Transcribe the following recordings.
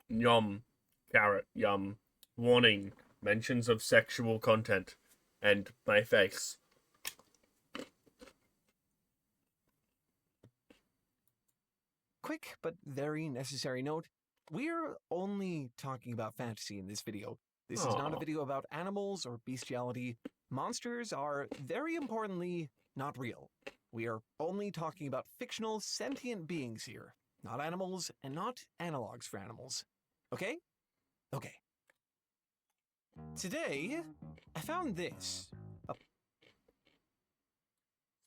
Yum. Carrot. Yum. Warning. Mentions of sexual content. And my face. Quick but very necessary note, we're only talking about fantasy in this video. This is not a video about animals or bestiality. Monsters are, very importantly, not real. We are only talking about fictional sentient beings here, not animals and not analogs for animals. Okay? Okay. Today, I found this.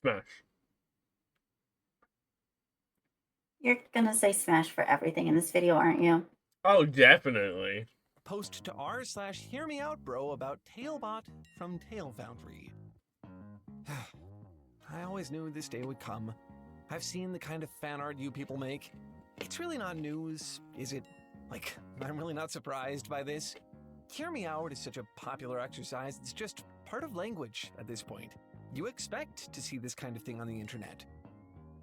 Smash. You're gonna say smash for everything in this video, aren't you? Oh, definitely. Post to r/hearmeoutbro about Tailbot from Tail Foundry. I always knew this day would come. I've seen the kind of fan art you people make. It's really not news, is it? Like, I'm really not surprised by this. Hear me out is such a popular exercise, it's just part of language at this point. You expect to see this kind of thing on the internet.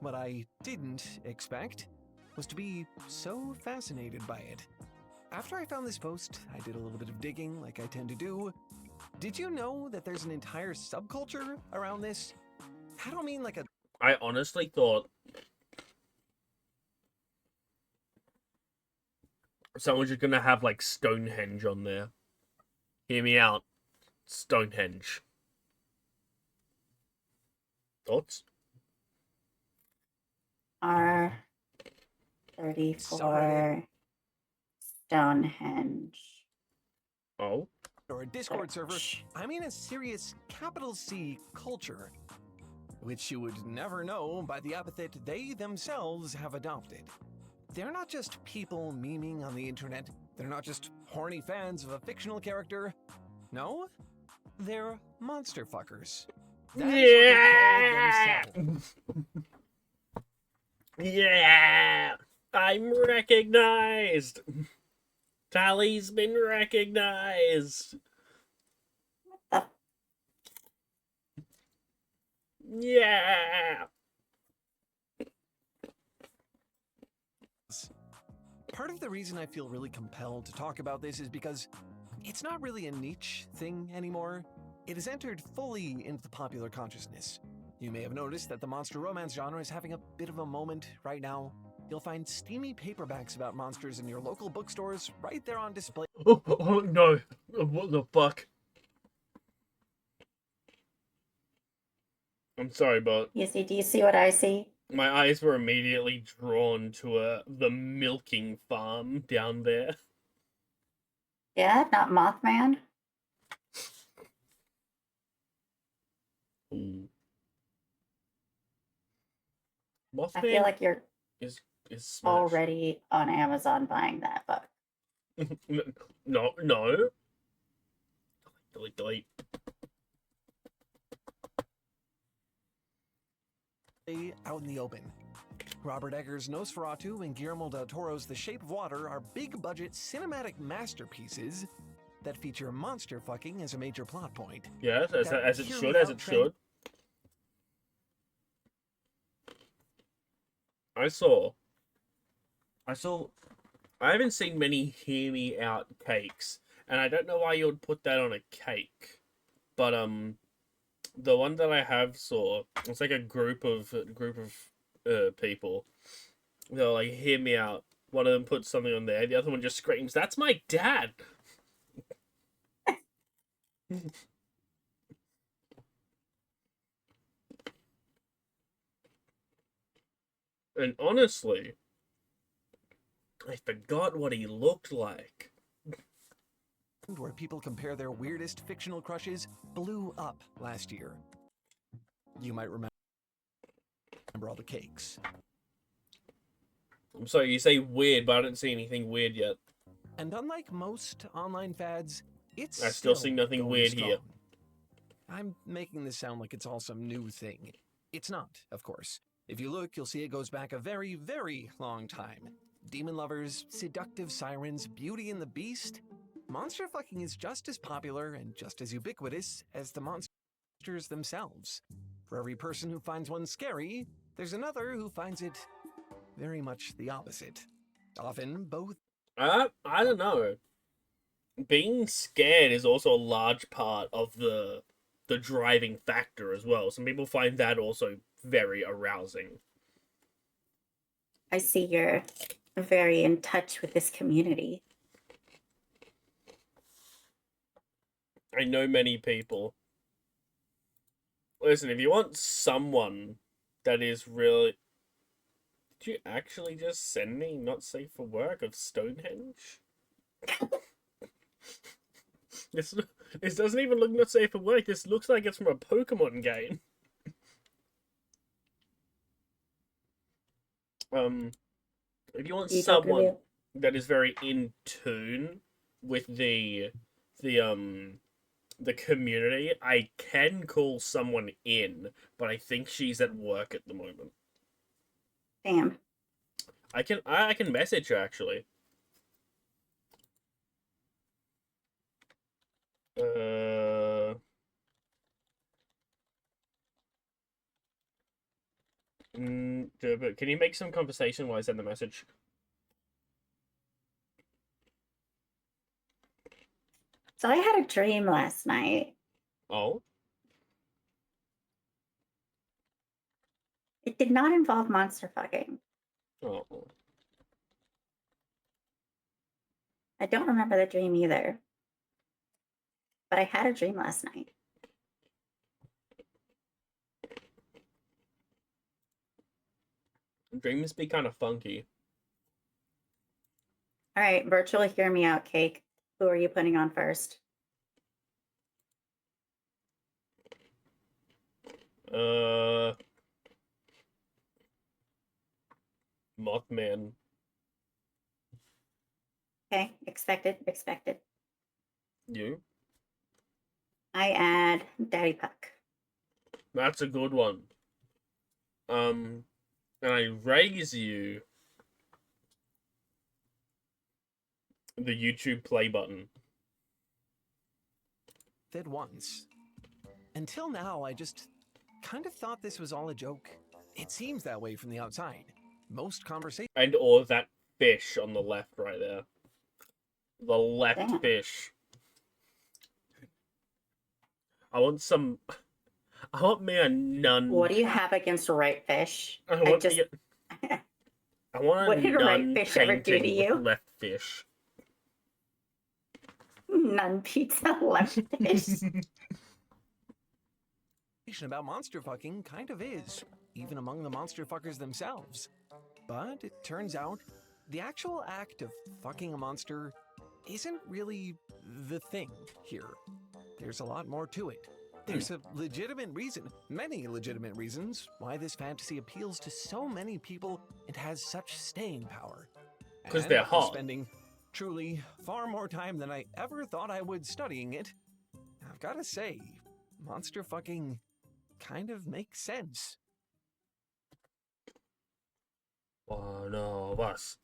What I didn't expect was to be so fascinated by it. After I found this post, I did a little bit of digging like I tend to do. Did you know that there's an entire subculture around this? I don't mean like a... I honestly thought someone's just gonna have like Stonehenge on there. Hear me out. Stonehenge. Thoughts? R34 Stonehenge. Oh? or a Discord server, I mean a serious capital C culture, which you would never know by the epithet they themselves have adopted. They're not just people memeing on the internet. They're not just horny fans of a fictional character. No, they're monster fuckers. That is what they call themselves. Yeah! I'm recognized! Tally's been recognized! Yeah! Part of the reason I feel really compelled to talk about this is because it's not really a niche thing anymore. It has entered fully into the popular consciousness. You may have noticed that the monster romance genre is having a bit of a moment right now. You'll find steamy paperbacks about monsters in your local bookstores right there on display. Oh no! What the fuck? I'm sorry, but Do you see what I see? my eyes were immediately drawn to the milking farm down there. Yeah, not Mothman. Ooh. Mothman I feel like you're is smashed. already on Amazon buying that book. No. Delete. Out in the open. Robert Eggers' Nosferatu and Guillermo del Toro's The Shape of Water are big-budget cinematic masterpieces that feature monster fucking as a major plot point. Yes, as it should. I haven't seen many hear me out cakes, and I don't know why you would put that on a cake. But the one that I have saw, it's like a group of people. They're like, hear me out. One of them puts something on there, the other one just screams, "That's my dad!" And honestly, I forgot what he looked like. Where people compare their weirdest fictional crushes blew up last year. You might remember all the cakes. I'm sorry, you say weird, but I don't see anything weird yet. And unlike most online fads, it's I still see nothing weird strong. here. I'm making this sound like it's all some new thing. It's not, of course. If you look, you'll see it goes back a very, very long time. Demon lovers, seductive sirens, Beauty and the Beast. Monster fucking is just as popular and just as ubiquitous as the monsters themselves. For every person who finds one scary, there's another who finds it very much the opposite. Often both. I don't know. Being scared is also a large part of the driving factor as well. Some people find that also very arousing. I see you're very in touch with this community. I know many people. Listen, if you want someone that is really... Did you actually just send me not safe for work of Stonehenge? This doesn't even look not safe for work. This looks like it's from a Pokemon game. If you want someone that is very in tune with the community, I can call someone in, but I think she's at work at the moment. Damn. I can message her actually. But can you make some conversation while I send the message? So I had a dream last night. Oh? It did not involve monster fucking. Oh. I don't remember the dream either. But I had a dream last night. Dreams be kind of funky. All right, virtual hear me out, Cake. Who are you putting on first? Mothman. Okay, expected. You? I add Daddy Puck. That's a good one. And I raise you the YouTube play button. Did once. Until now, I just kind of thought this was all a joke. It seems that way from the outside. Most conversations... And or that fish on the left right there. The left Damn. fish. I want me a nun. What do you have against right fish? I want What a did a right nun fish ever do to painting you? with left fish. Nun pizza left fish. about monster fucking kind of is, even among the monster fuckers themselves. But it turns out, the actual act of fucking a monster isn't really the thing here. There's a lot more to it. There's a legitimate reason, many legitimate reasons, why this fantasy appeals to so many people and has such staying power. Because they're after hot. Spending truly far more time than I ever thought I would studying it, I've got to say, monster fucking kind of makes sense. One of us.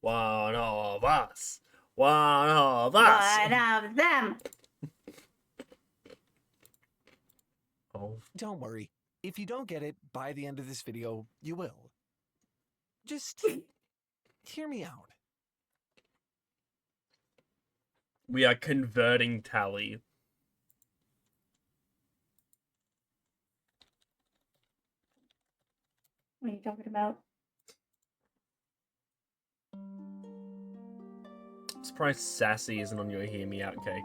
One of us. One of us. One of them. Oh. Don't worry. If you don't get it by the end of this video, you will. Just hear me out. We are converting Tally. What are you talking about? I'm surprised Sassy isn't on your Hear Me Out cake.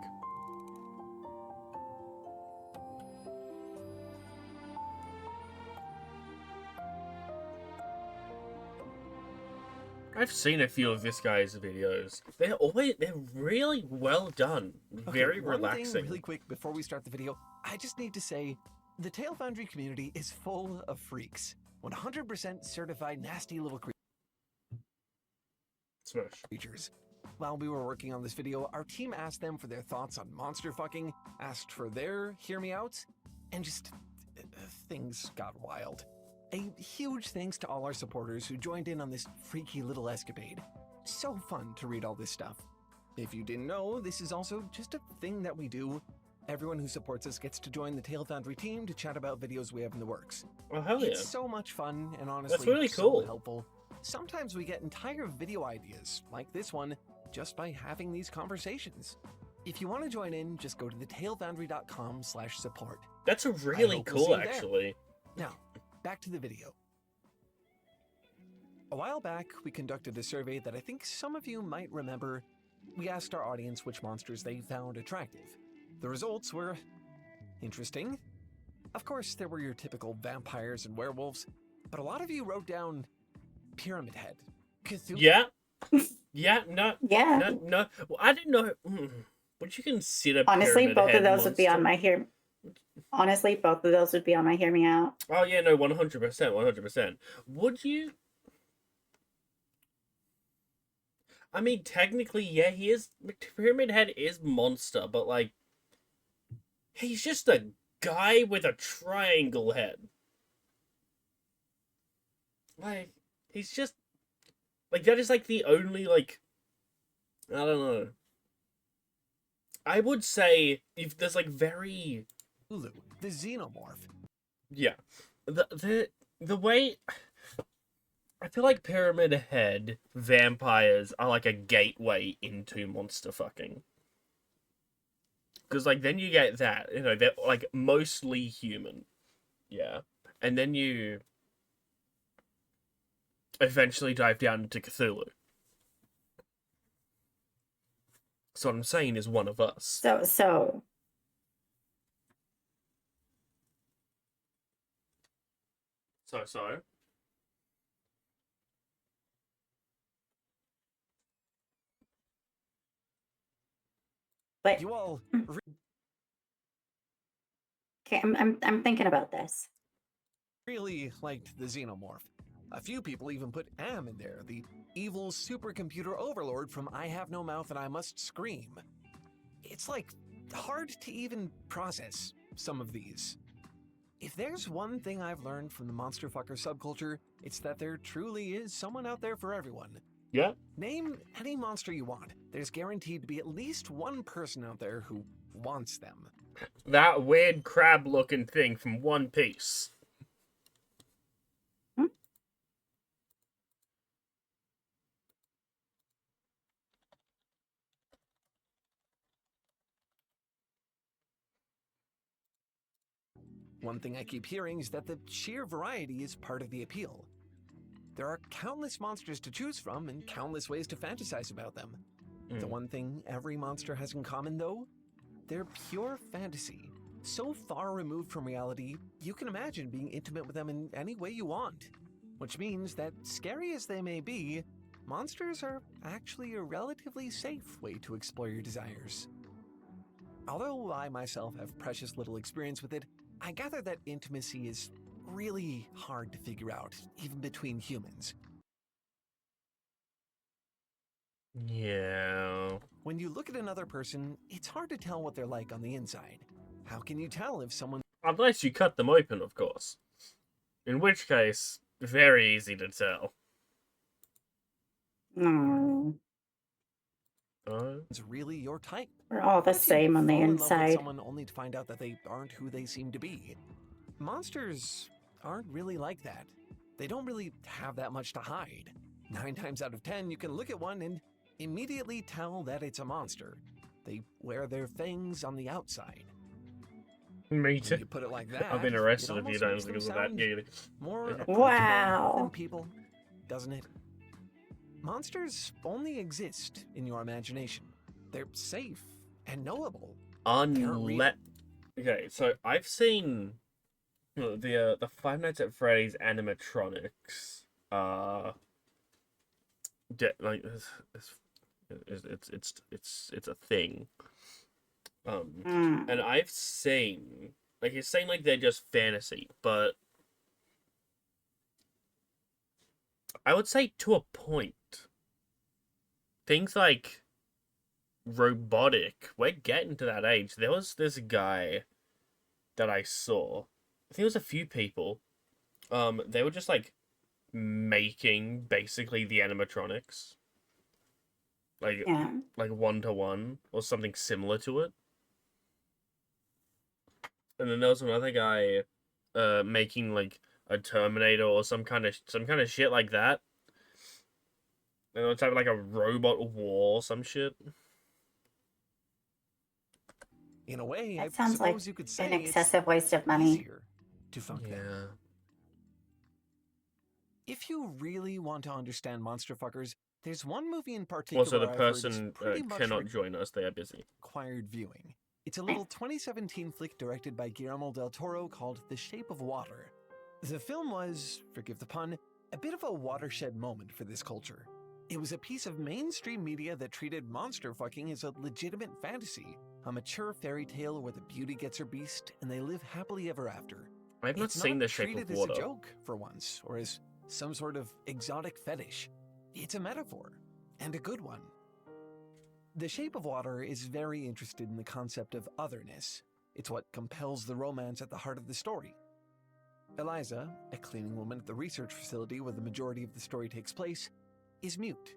I've seen a few of this guy's videos. They're really well done. Very relaxing. One thing really quick before we start the video, I just need to say, the Tail Foundry community is full of freaks. 100% certified nasty little creatures. While we were working on this video, our team asked them for their thoughts on monster fucking, asked for their hear me outs, and just things got wild. A huge thanks to all our supporters who joined in on this freaky little escapade. So fun to read all this stuff. If you didn't know, this is also just a thing that we do. Everyone who supports us gets to join the Tail Foundry team to chat about videos we have in the works. Oh, hell yeah. It's so much fun and honestly That's really cool. so helpful. Sometimes we get entire video ideas, like this one, just by having these conversations. If you want to join in, just go to thetailfoundry.com/support. That's really hope we'll see cool, you there. actually. Now, back to the video. A while back, we conducted a survey that I think some of you might remember. We asked our audience which monsters they found attractive. The results were interesting. Of course, there were your typical vampires and werewolves, but a lot of you wrote down Pyramid Head, Cthulhu. Yeah. Yeah, no. Yeah. No. Well, I didn't know. Would you consider Honestly, Pyramid both Head of those would be on monster? my hear. Honestly, both of those would be on my hear me out. Oh, yeah, no, 100%, 100%. Would you? I mean, technically, yeah, he is. Pyramid Head is monster, but, like, he's just a guy with a triangle head. Like, he's just. Like, that is, like, the only, like. I don't know. I would say if there's, like, very. The xenomorph. Yeah. The way. I feel like Pyramid Head vampires are like a gateway into monster fucking. Because, like, then you get that, you know, they're, like, mostly human. Yeah. And then you eventually dive down into Cthulhu. So what I'm saying is one of us. So but You all okay, I'm thinking about this. really liked the xenomorph. A few people even put Am in there, the evil supercomputer overlord from I Have No Mouth and I Must Scream. It's like hard to even process some of these. If there's one thing I've learned from the monster fucker subculture, it's that there truly is someone out there for everyone. Yeah. Name any monster you want. There's guaranteed to be at least one person out there who wants them. That weird crab-looking thing from One Piece. One thing I keep hearing is that the sheer variety is part of the appeal. There are countless monsters to choose from and countless ways to fantasize about them. The one thing every monster has in common, though, they're pure fantasy. So far removed from reality, you can imagine being intimate with them in any way you want. Which means that, scary as they may be, monsters are actually a relatively safe way to explore your desires. Although I myself have precious little experience with it, I gather that intimacy is really hard to figure out, even between humans. Yeah. When you look at another person, it's hard to tell what they're like on the inside. How can you tell if someone... Unless you cut them open, of course. In which case, very easy to tell. No, is really your type? we're all the What if you same on the fall in love with inside. someone only to find out that they aren't who they seem to be? Monsters aren't really like that. They don't really have that much to hide. 9 times out of 10, you can look at one and immediately tell that it's a monster. They wear their fangs on the outside. Me When too. you put it like that, I've been it arrested a few almost times makes them because of that. sound Yeah. more Wow. than people, doesn't it? Monsters only exist in your imagination. They're safe and knowable. Unlet. Okay, so I've seen the Five Nights at Freddy's animatronics. Like it's a thing. And I've seen, like, you're saying, like, they're just fantasy, but I would say to a point. Things like robotic, we're getting to that age. There was this guy that I saw. I think it was a few people. They were just, like, making, basically, the animatronics. Like, Yeah. like one-to-one, or something similar to it. And then there was another guy making, like, a Terminator or some kind of shit like that. And let's have like a robot war or some shit. In a way, That I sounds like suppose you could say an it's excessive waste of money. easier to fuck them. Yeah. If you really want to understand monster fuckers, there's one movie in particular Also, the I've heard is person pretty much cannot join us. They are busy. required viewing. It's a little 2017 flick directed by Guillermo del Toro called The Shape of Water. The film was, forgive the pun, a bit of a watershed moment for this culture. It was a piece of mainstream media that treated monster fucking as a legitimate fantasy, a mature fairy tale where the beauty gets her beast and they live happily ever after. I've not It's seen not The Shape treated of as Water. a joke for once, or as some sort of exotic fetish. It's a metaphor, and a good one. The Shape of Water is very interested in the concept of otherness. It's what compels the romance at the heart of the story. Eliza, a cleaning woman at the research facility where the majority of the story takes place, is mute.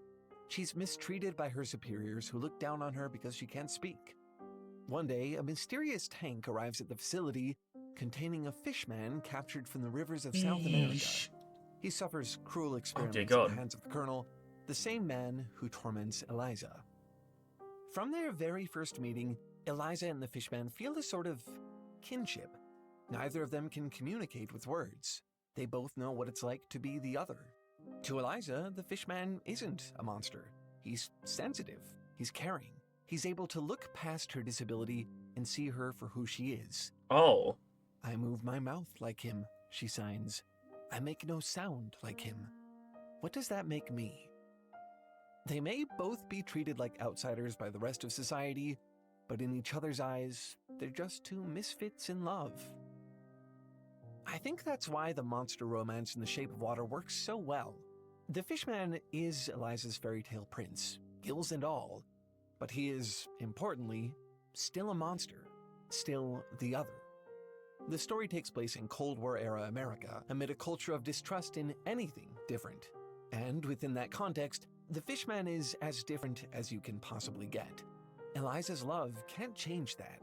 She's mistreated by her superiors who look down on her because she can't speak. One day, a mysterious tank arrives at the facility containing a fishman captured from the rivers of South America. Yeesh. He suffers cruel experiments at God. the hands of the Colonel, the same man who torments Eliza. From their very first meeting, Eliza and the fishman feel a sort of kinship. Neither of them can communicate with words. They both know what it's like to be the other. To Eliza, the fishman isn't a monster. He's sensitive. He's caring. He's able to look past her disability and see her for who she is. Oh. I move my mouth like him, she signs. I make no sound like him. What does that make me? They may both be treated like outsiders by the rest of society, but in each other's eyes, they're just two misfits in love. I think that's why the monster romance in The Shape of Water works so well. The fishman is Eliza's fairy tale prince, gills and all, but he is, importantly, still a monster, still the other. The story takes place in Cold War-era America, amid a culture of distrust in anything different. And within that context, the fishman is as different as you can possibly get. Eliza's love can't change that.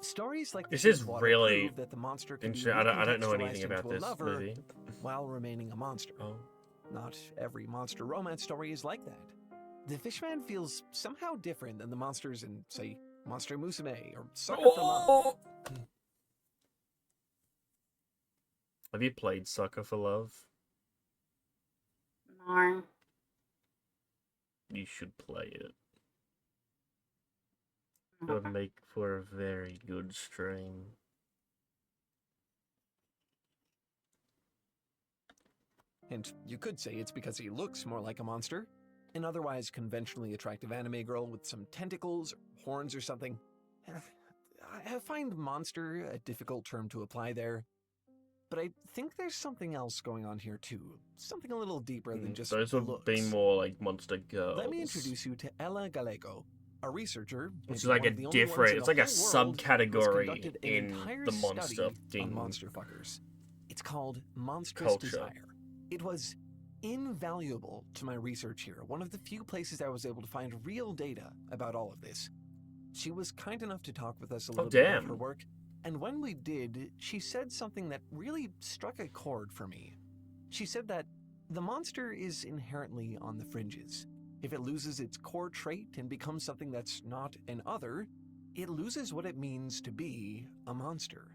Stories like This The Shape is of Water really prove that the monster can be interesting. I don't know recontextualized anything about into a this lover movie. while remaining a monster. Oh. Not every monster romance story is like that. The fishman feels somehow different than the monsters in, say, Monster Musume or Sucker for Love. Have you played Sucker for Love? No. You should play it. It would make for a very good stream. And you could say it's because he looks more like a monster. An otherwise conventionally attractive anime girl with some tentacles, or horns or something. I find monster a difficult term to apply there. But I think there's something else going on here too. Something a little deeper than just Those would be looks. more like monster girls. Let me introduce you to Ella Gallego, a researcher. Which is maybe like one a of the only ones different, in it's the like a whole world who has subcategory conducted an in entire the study monster on thing monster fuckers. It's called Monstrous culture. Desire. It was invaluable to my research here, one of the few places I was able to find real data about all of this. She was kind enough to talk with us a little bit about her work, and when we did, she said something that really struck a chord for me. She said that the monster is inherently on the fringes. If it loses its core trait and becomes something that's not an other, it loses what it means to be a monster.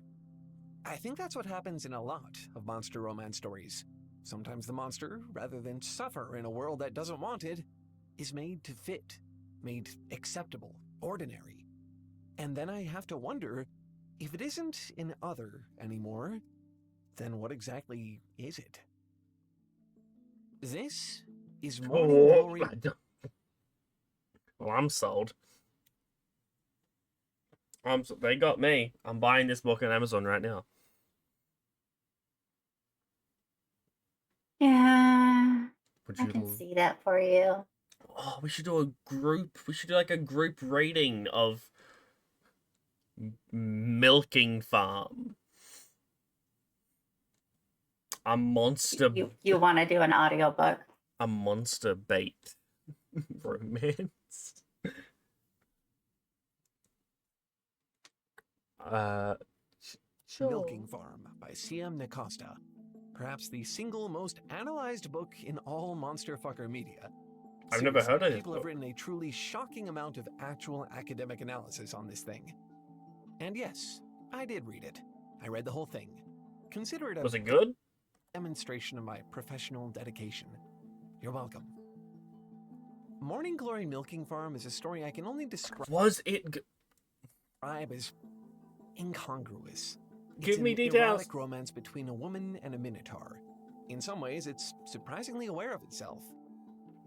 I think that's what happens in a lot of monster romance stories. Sometimes the monster, rather than suffer in a world that doesn't want it, is made to fit, made acceptable, ordinary. And then I have to wonder, if it isn't an other anymore, then what exactly is it? This is Morning Glory. Well, I'm sold. They got me. I'm buying this book on Amazon right now. Yeah. Would I you can see that for you. Oh, we should do a group. We should do like a group rating of Milking Farm. A monster. You want to do an audiobook? A monster bait romance. Sure. Milking Farm by C.M. Nacosta. perhaps the single most analyzed book in all MonsterFucker media. I've never heard of this People have book. written a truly shocking amount of actual academic analysis on this thing. And yes, I did read it. I read the whole thing. Consider it a Was it good? demonstration of my professional dedication. You're welcome. Morning Glory Milking Farm is a story I can only describe Was it good? as incongruous. Give It's me an details. erotic romance between a woman and a minotaur. In some ways, it's surprisingly aware of itself.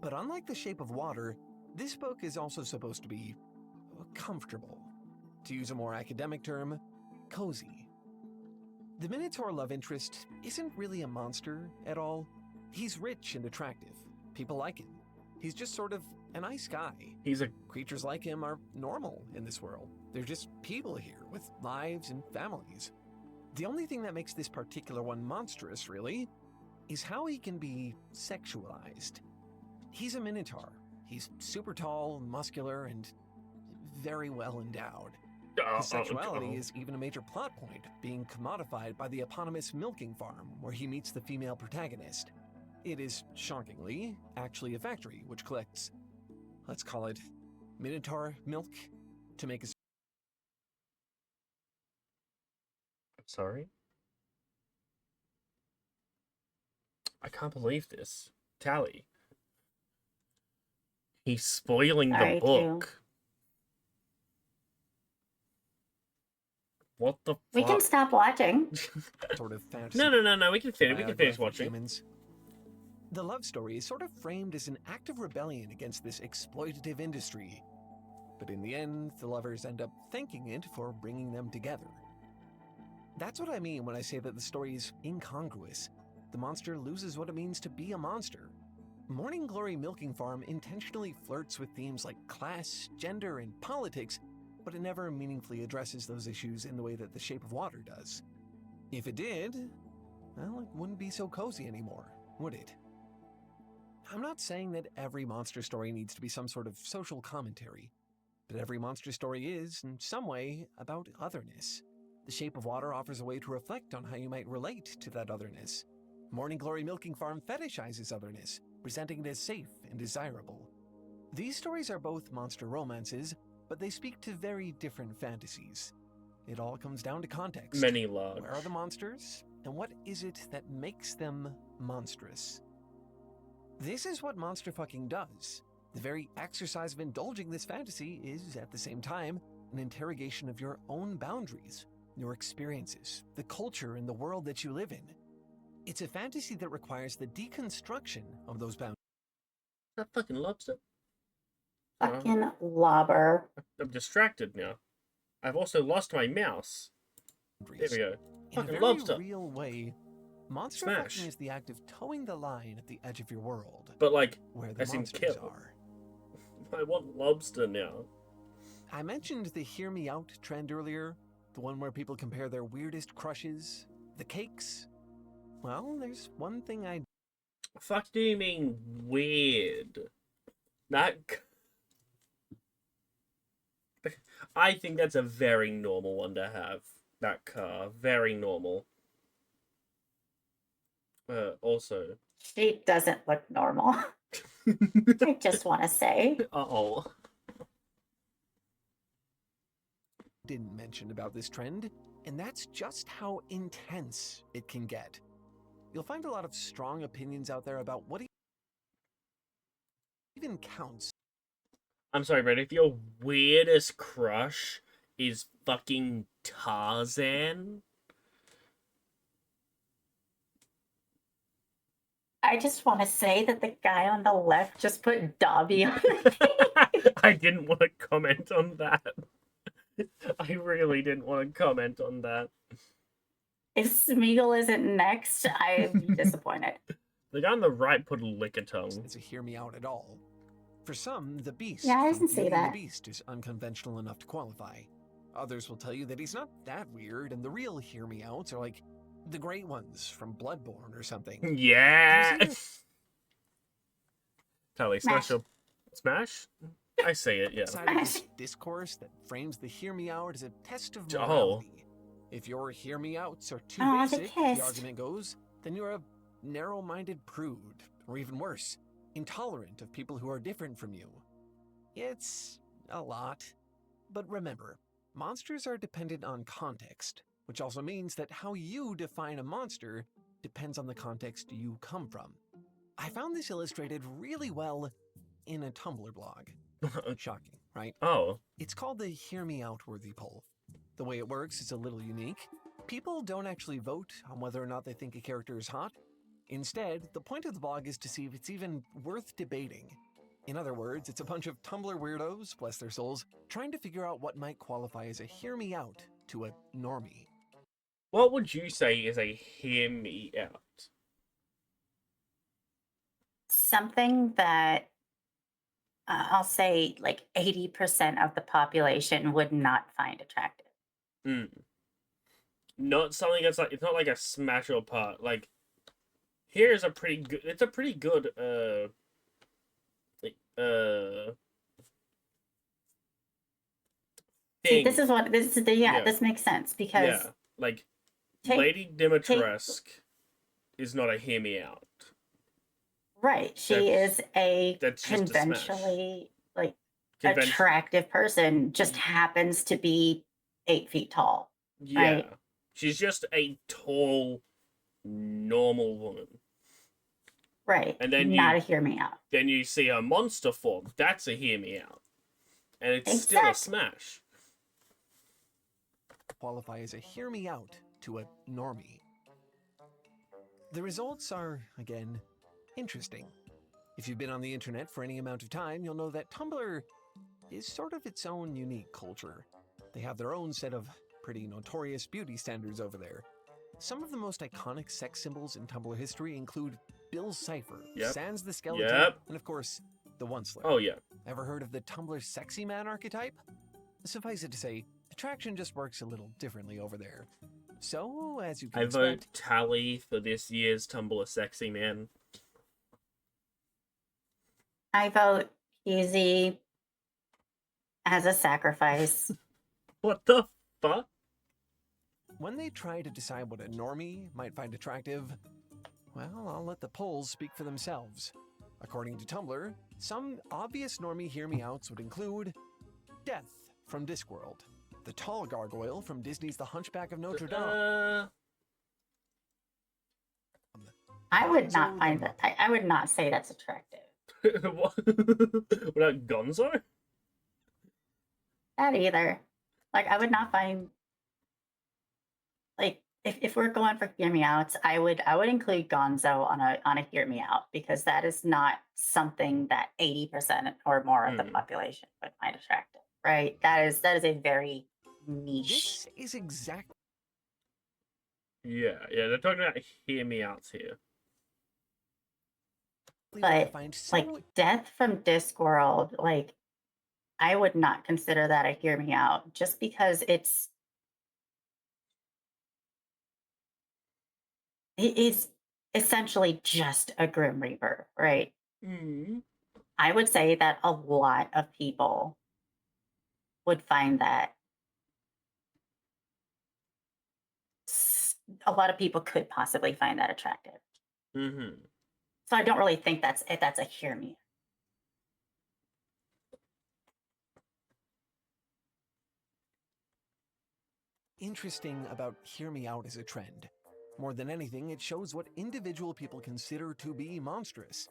But unlike The Shape of Water, this book is also supposed to be comfortable. To use a more academic term, cozy. The Minotaur love interest isn't really a monster at all. He's rich and attractive. People like him. He's just sort of a nice guy. He's a Creatures like him are normal in this world. They're just people here with lives and families. The only thing that makes this particular one monstrous, really, is how he can be sexualized. He's a minotaur. He's super tall, muscular, and very well endowed. His sexuality is even a major plot point, being commodified by the eponymous milking farm where he meets the female protagonist. It is, shockingly, actually a factory which collects, let's call it, minotaur milk to make a... Sorry? I can't believe this. Tally. He's spoiling the Sorry, book. too. What the We can fuck? stop watching. sort of fantasy. No. We can finish. We can finish biography of watching. humans. The love story is sort of framed as an act of rebellion against this exploitative industry. But in the end, the lovers end up thanking it for bringing them together. That's what I mean when I say that the story is incongruous. The monster loses what it means to be a monster. Morning Glory Milking Farm intentionally flirts with themes like class, gender, and politics, but it never meaningfully addresses those issues in the way that The Shape of Water does. If it did, well, it wouldn't be so cozy anymore, would it? I'm not saying that every monster story needs to be some sort of social commentary, but every monster story is, in some way, about otherness. The Shape of Water offers a way to reflect on how you might relate to that otherness. Morning Glory Milking Farm fetishizes otherness, presenting it as safe and desirable. These stories are both monster romances, but they speak to very different fantasies. It all comes down to context. Many large. Where are the monsters, and what is it that makes them monstrous? This is what monster fucking does. The very exercise of indulging this fantasy is, at the same time, an interrogation of your own boundaries, your experiences, the culture and the world that you live in. It's a fantasy that requires the deconstruction of those boundaries. That fucking lobster. Fucking lobber. I'm distracted now. I've also lost my mouse. There we go. In a Fucking very lobster. real way, monster Smash. fucking is the act of towing the line at the edge of your world, But like, where the as in monsters kill. are. I want lobster now. I mentioned the hear me out trend earlier, the one where people compare their weirdest crushes, the cakes. Well, there's one thing I Fuck do you mean weird? That... I think that's a very normal one to have. That car. Very normal. Also... She doesn't look normal. I just want to say. Uh-oh. didn't mention about this trend, and that's just how intense it can get. You'll find a lot of strong opinions out there about what even counts. I'm sorry, but if your weirdest crush is fucking Tarzan... I just want to say that the guy on the left just put Dobby on. I didn't want to comment on that. I really didn't want to comment on that. If Smeagol isn't next, I'd be disappointed. The guy on the right put a lick of tongue. To hear me out at all. For some, the Beast Yeah, I from didn't see Beauty and that. the Beast is unconventional enough to qualify. Others will tell you that he's not that weird, and the real hear me outs are like the great ones from Bloodborne or something. Yeah! Have you Tally, Smash. smash up. Smash? I say it, yeah. Side of this discourse that frames the hear me out as a test of Oh. morality. If your hear me outs are too Oh, the basic, kiss. the argument goes, then you're a narrow-minded prude, or even worse, intolerant of people who are different from you. It's a lot. But remember, monsters are dependent on context, which also means that how you define a monster depends on the context you come from. I found this illustrated really well in a Tumblr blog. Shocking, right? Oh. It's called the Hear Me Out Worthy poll. The way it works is a little unique. People don't actually vote on whether or not they think a character is hot. Instead, the point of the blog is to see if it's even worth debating. In other words, it's a bunch of Tumblr weirdos, bless their souls, trying to figure out what might qualify as a hear me out to a normie. What would you say is a hear me out? Something that I'll say like 80% of the population would not find attractive. Mm. Not something that's like, it's not like a smash or part. Like, here's a pretty good, it's a pretty good, See, thing. this is what this is. Yeah. This makes sense because Yeah, like, Lady Dimitrescu is not a hear me out. right, she is a That's just a smash. conventionally attractive person, just happens to be 8 feet tall. Yeah. Right? She's just a tall, normal woman. Right. And then not a hear me out. Then you see her monster form. That's a hear me out. And it's still a smash. Qualify as a hear me out to a normie. The results are, again, interesting. If you've been on the internet for any amount of time, you'll know that Tumblr is sort of its own unique culture. They have their own set of pretty notorious beauty standards over there. Some of the most iconic sex symbols in Tumblr history include Bill Cipher, Sans the Skeleton, and of course, the Onceler. Oh, yeah. Ever heard of the Tumblr sexy man archetype? Suffice it to say, attraction just works a little differently over there. So, as you can expect... I vote Tally for this year's Tumblr sexy man. I vote Easy as a sacrifice. What the fuck? When they try to decide what a normie might find attractive, well, I'll let the polls speak for themselves. According to Tumblr, some obvious normie hear-me-outs would include Death from Discworld, the tall gargoyle from Disney's The Hunchback of Notre Dame. I would not find that. I would not say that's attractive. What about Gonzo? That either. Like, I would not find, like, if we're going for hear me outs, I would include Gonzo on a hear me out, because that is not something that 80% or more of the population would find attractive, right? That is a very niche. This is exactly. Yeah, they're talking about hear me outs here. But like Death from Discworld, like, I would not consider that a hear me out, just because it is essentially just a Grim Reaper, right? Mm-hmm. I would say that a lot of people would find that. A lot of people could possibly find that attractive. Mm-hmm. So I don't really think that's a hear me. Interesting about hear me out as a trend. More than anything, it shows what individual people consider to be monstrous.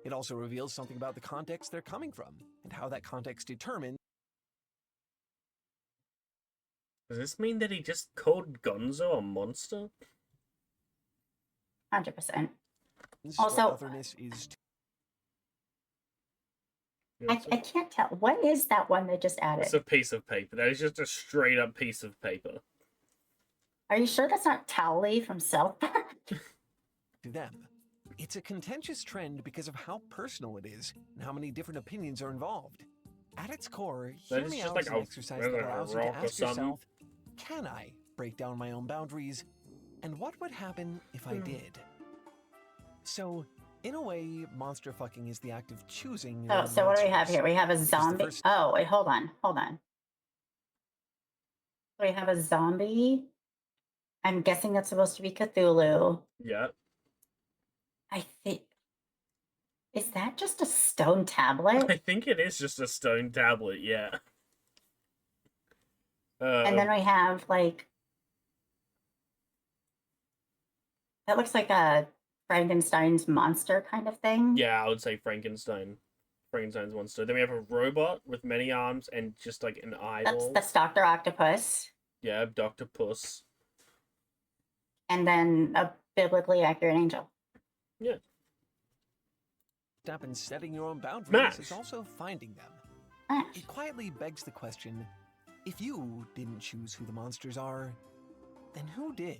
It also reveals something about the context they're coming from, and how that context determines. Does this mean that he just called Gonzo a monster? 100%. Also, I can't tell. What is that one they just added? It's a piece of paper. That is just a straight up piece of paper. Are you sure that's not Tally from South Park? To them, it's a contentious trend because of how personal it is and how many different opinions are involved. At its core, hear me out is an exercise that allows you to ask yourself, can I break down my own boundaries? And what would happen if I did? So, in a way, monster fucking is the act of choosing. Oh, so what do we have here? We have a zombie. Oh, wait, hold on. We have a zombie. I'm guessing that's supposed to be Cthulhu. Yeah. I think is that just a stone tablet? I think it is just a stone tablet, yeah. And then we have like that looks like a Frankenstein's monster kind of thing. yeah, I would say Frankenstein's monster. Then we have a robot with many arms and just like an eyeball. That's Dr. Octopus. Yeah, Dr. Puss. And then a biblically accurate angel. Yeah. Step in setting your own boundaries Smash. is also finding them. Smash. It quietly begs the question, if you didn't choose who the monsters are, then who did?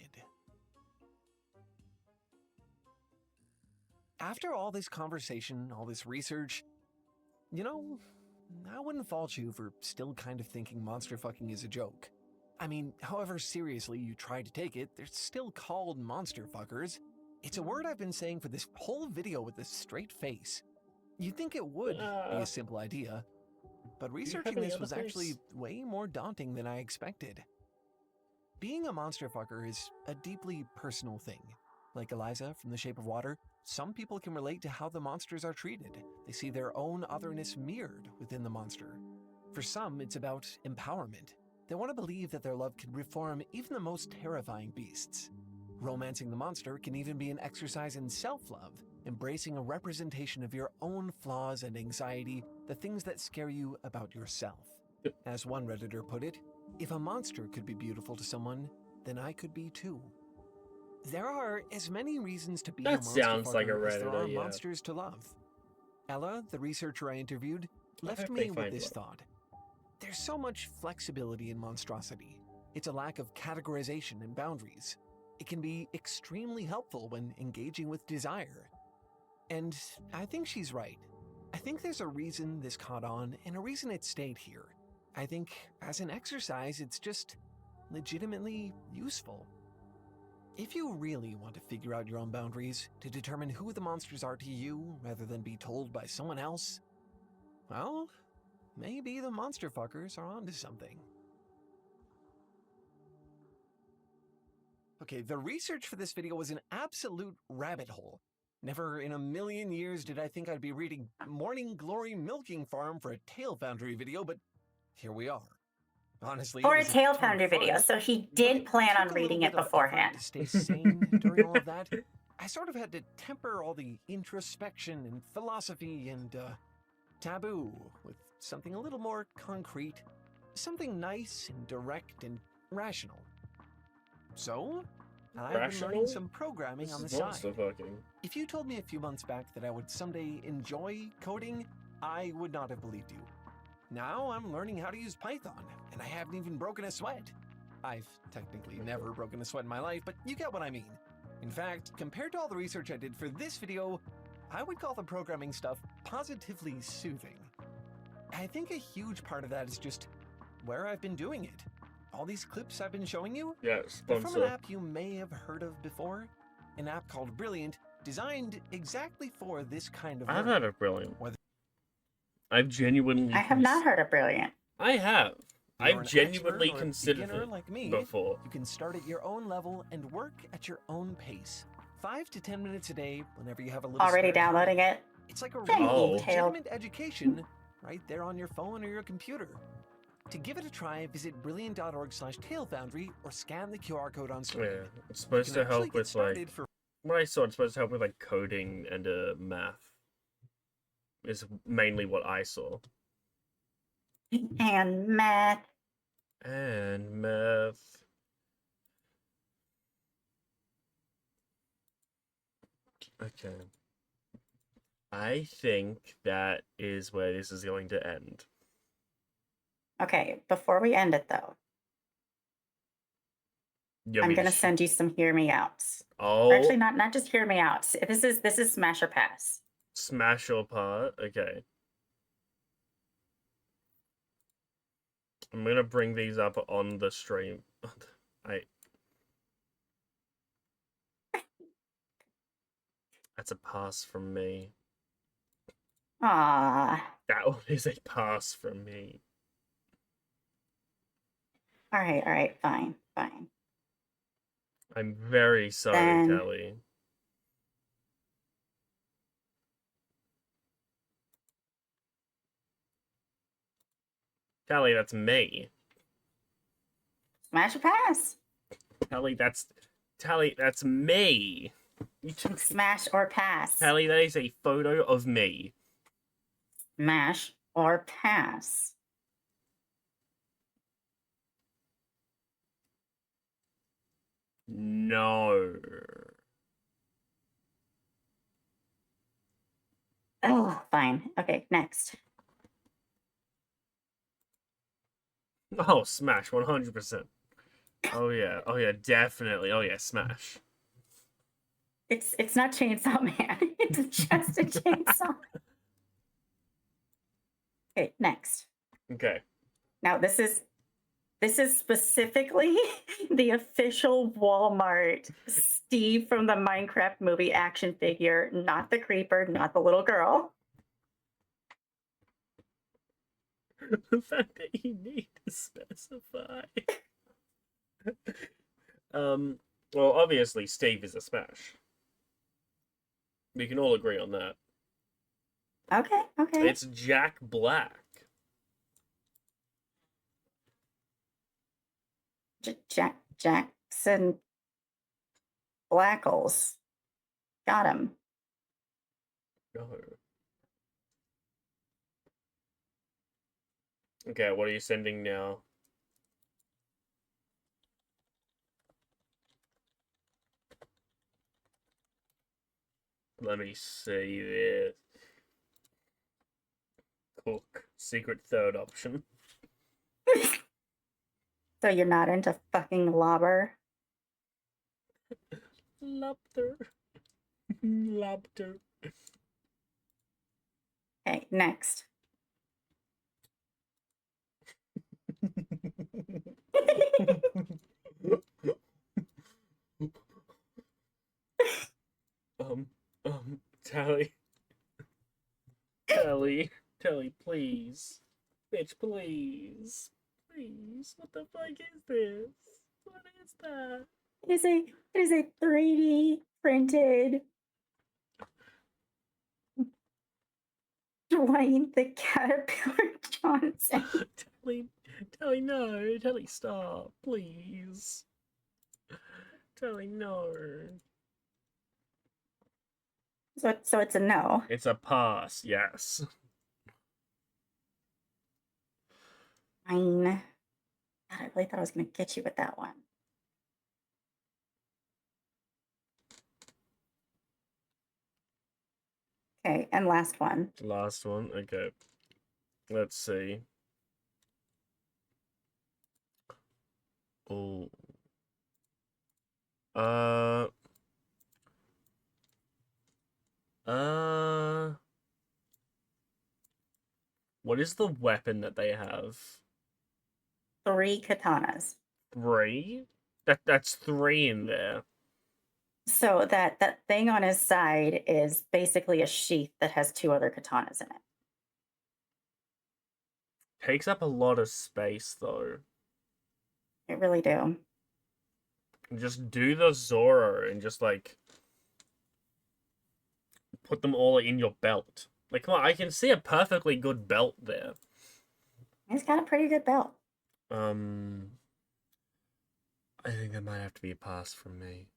After all this conversation, all this research, you know, I wouldn't fault you for still kind of thinking monster fucking is a joke. I mean, however seriously you try to take it, they're still called monster fuckers. It's a word I've been saying for this whole video with a straight face. You'd think it would be a simple idea, but researching any this other was actually face? way more daunting than I expected. Being a monster fucker is a deeply personal thing. Like Eliza from The Shape of Water, some people can relate to how the monsters are treated. They see their own otherness mirrored within the monster. For some, it's about empowerment. They want to believe that their love can reform even the most terrifying beasts. Romancing the monster can even be an exercise in self-love, embracing a representation of your own flaws and anxiety, the things that scare you about yourself. As one Redditor put it, if a monster could be beautiful to someone, then I could be too. There are as many reasons to be a That monster sounds like a fucker as there are Redditor, yeah. monsters to love. Ella, the researcher I interviewed, I left hope they me with find this love. thought. There's so much flexibility in monstrosity. It's a lack of categorization and boundaries. It can be extremely helpful when engaging with desire. And I think she's right. I think there's a reason this caught on and a reason it stayed here. I think as an exercise, it's just legitimately useful. If you really want to figure out your own boundaries, to determine who the monsters are to you rather than be told by someone else, well, maybe the monster fuckers are onto something. Okay, the research for this video was an absolute rabbit hole. Never in a million years did I think I'd be reading Morning Glory Milking Farm for a Tail Foundry video, but here we are. Honestly, For it a was a tail ton of foundry video, fun, so he but did it plan on took a little reading bit it of effort beforehand. to stay sane during all of that. I sort of had to temper all the introspection and philosophy and taboo with something a little more concrete, something nice and direct and rational. So, I've been Rational? learning some programming This on the is side. monster fucking. If you told me a few months back that I would someday enjoy coding, I would not have believed you. Now I'm learning how to use Python, and I haven't even broken a sweat. I've technically never broken a sweat in my life, but you get what I mean. In fact, compared to all the research I did for this video, I would call the programming stuff positively soothing. I think a huge part of that is just where I've been doing it. All these clips I've been showing you, Yeah, they're from an sponsor. app you may have heard of before. An app called Brilliant, designed exactly for this kind of I've learning. heard of Brilliant. Whether I've genuinely. I have not heard of Brilliant. I have. you're I've an genuinely expert or a considered beginner it like me, before. you can start at your own level and work at your own pace. 5 to 10 minutes a day, whenever you have a little Already spare time. downloading it. It's like a Thank real you, Tail. legitimate education right there on your phone or your computer. To give it a try, visit brilliant.org/tailfoundry or scan the QR code on screen. Yeah, it's You supposed can to actually help get with like. started for What I saw, it's supposed to help with like coding and math. Is mainly what I saw. And math. And math. Okay. I think that is where this is going to end. Okay, before we end it though, You want I'm me to gonna send you some hear me outs. Oh, Or actually not just hear me outs. This is smash or pass. smash or part. Okay. I'm gonna bring these up on the stream. That's a pass from me. Ah. That one is a pass from me. All right, fine. Fine. I'm very sorry, Then- Kelly. Tally, that's me. Smash or pass? Tally, that's me. You took Smash or pass? Tally, that is a photo of me. Smash or pass? No. Oh, fine. Okay, next. Oh, smash, 100%. Oh yeah, definitely. Oh yeah, smash. It's not Chainsaw Man. It's just a chainsaw. Okay, next. Okay. Now this is specifically the official Walmart Steve from the Minecraft movie action figure, not the creeper, not the little girl. The fact that you need to specify. Well, obviously, Steve is a smash. We can all agree on that. Okay, okay. It's Jack Black. Jackson Blackles. Got him. No. Okay, what are you sending now? Let me see this. Cook. Secret third option. So you're not into fucking lobber? Lobster. Lobster. Okay, next. Tally. Tally, please. Bitch, please. Please. What the fuck is this? What is that? It is a 3D printed Dwayne the Caterpillar Johnson. Tally, no. Tally, stop. Please. Tally, no. So it's a no. It's a pass, yes. Fine. God, I really thought I was going to get you with that one. Okay, and last one. Last one, okay. Let's see. Oh. What is the weapon that they have? 3 katanas. 3? That's 3 in there. So that thing on his side is basically a sheath that has 2 other katanas in it. Takes up a lot of space, though. It really do. Just do the Zoro and just, like, put them all in your belt. Like, come on, I can see a perfectly good belt there. He's got a pretty good belt. I think that might have to be a pass from me.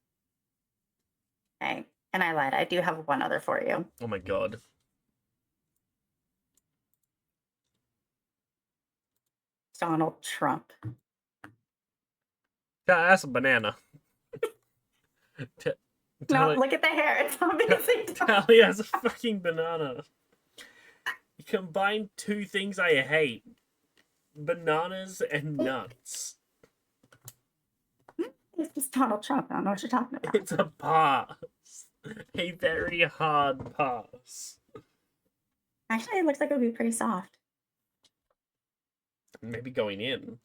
Okay, and I lied. I do have one other for you. Oh my god. Donald Trump. That's a banana. No, look at the hair. It's obviously Tally has a fucking banana. You combine 2 things I hate. Bananas and nuts. It's Donald Trump. I don't know what you're talking about. It's a pass. A very hard pass. Actually, it looks like it would be pretty soft. Maybe going in.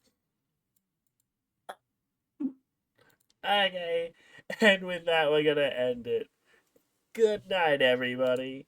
Okay. And with that, we're gonna end it. Good night, everybody.